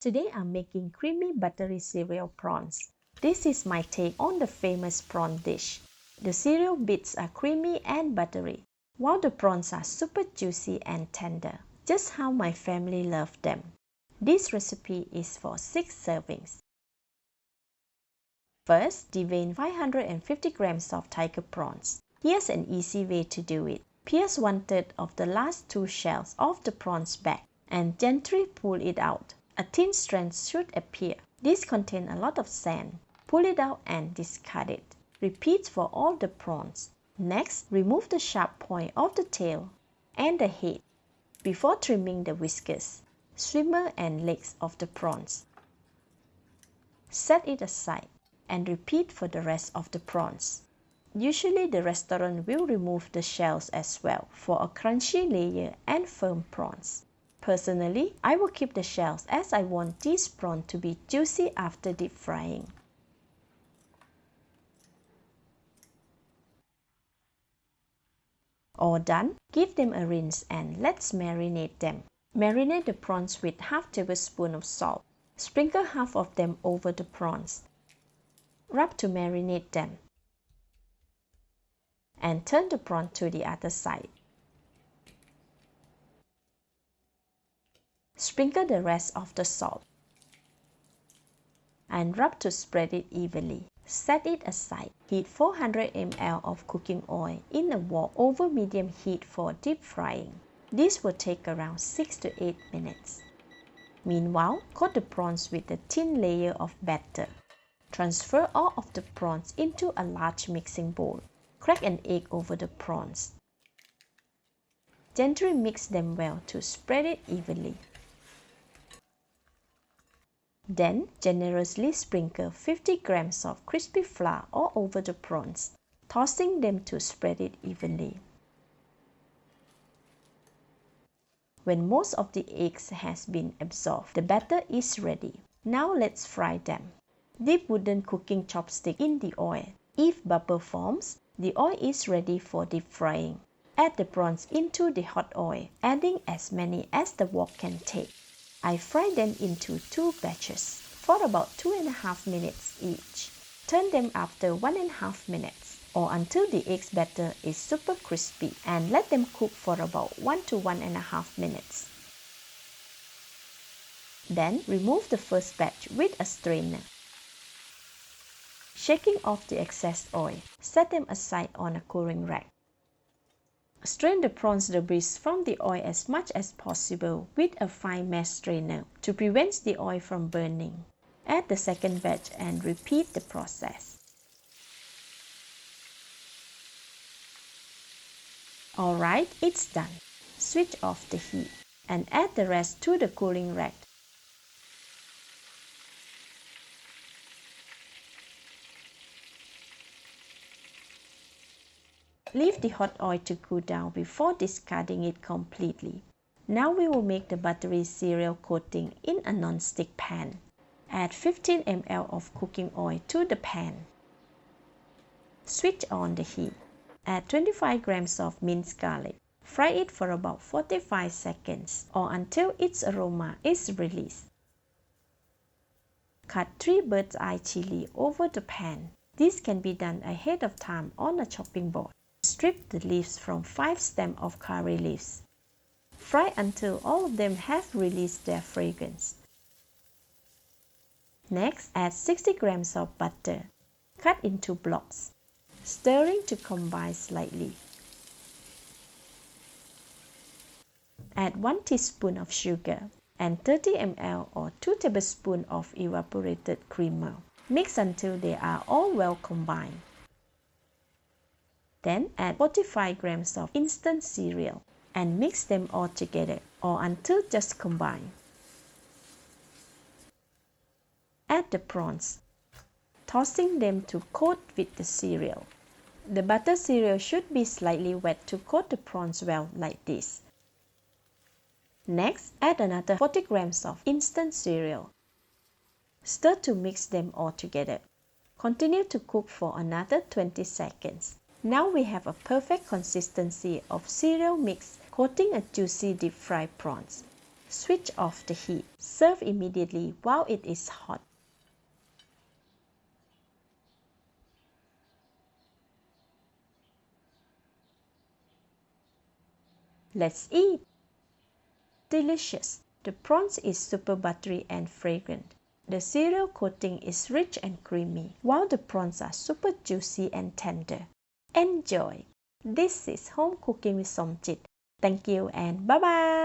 Today I'm making creamy buttery cereal prawns. This is my take on the famous prawn dish. The cereal bits are creamy and buttery, while the prawns are super juicy and tender, just how my family loved them. This recipe is for 6 servings. First, devein 550 grams of tiger prawns. Here's an easy way to do it. Pierce 1/3 of the last 2 shells of the prawns back and gently pull it out. A thin strand should appear. This contains a lot of sand. Pull it out and discard it. Repeat for all the prawns. Next, remove the sharp point of the tail and the head before trimming the whiskers, swimmer and legs of the prawns. Set it aside and repeat for the rest of the prawns. Usually the restaurant will remove the shells as well for a crunchy layer and firm prawns. Personally, I will keep the shells as I want these prawns to be juicy after deep frying. All done, give them a rinse and let's marinate them. Marinate the prawns with half tablespoon of salt. Sprinkle half of them over the prawns. Rub to marinate them. And turn the prawn to the other side. Sprinkle the rest of the salt and rub to spread it evenly. Set it aside. Heat 400 ml of cooking oil in a wok over medium heat for deep frying. This will take around 6 to 8 minutes. Meanwhile, coat the prawns with a thin layer of batter. Transfer all of the prawns into a large mixing bowl. Crack an egg over the prawns. Gently mix them well to spread it evenly. Then, generously sprinkle 50 grams of crispy flour all over the prawns, tossing them to spread it evenly. When most of the eggs has been absorbed, the batter is ready. Now let's fry them. Dip wooden cooking chopstick in the oil. If bubble forms, the oil is ready for deep frying. Add the prawns into the hot oil, adding as many as the wok can take. I fry them into 2 batches for about 2.5 minutes each. Turn them after 1.5 minutes or until the eggs batter is super crispy and let them cook for about 1 to 1.5 minutes. Then remove the first batch with a strainer. Shaking off the excess oil, set them aside on a cooling rack. Strain the prawns debris from the oil as much as possible with a fine mesh strainer to prevent the oil from burning. Add the second batch and repeat the process. Alright, it's done. Switch off the heat and add the rest to the cooling rack. Leave the hot oil to cool down before discarding it completely. Now we will make the buttery cereal coating in a non-stick pan. Add 15 ml of cooking oil to the pan. Switch on the heat. Add 25 grams of minced garlic. Fry it for about 45 seconds or until its aroma is released. Cut 3 bird's eye chili over the pan. This can be done ahead of time on a chopping board. Strip the leaves from 5 stems of curry leaves. Fry until all of them have released their fragrance. Next, add 60 grams of butter, cut into blocks, stirring to combine slightly. Add 1 teaspoon of sugar and 30 ml or 2 tablespoons of evaporated creamer. Mix until they are all well combined. Then add 45 grams of instant cereal and mix them all together or until just combined. Add the prawns, tossing them to coat with the cereal. The butter cereal should be slightly wet to coat the prawns well like this. Next, add another 40 grams of instant cereal. Stir to mix them all together. Continue to cook for another 20 seconds. Now we have a perfect consistency of cereal mix coating a juicy deep fried prawns. Switch off the heat. Serve immediately while it is hot. Let's eat! Delicious! The prawns is super buttery and fragrant. The cereal coating is rich and creamy, while the prawns are super juicy and tender. Enjoy! This is Home Cooking with Somjit. Thank you and bye-bye!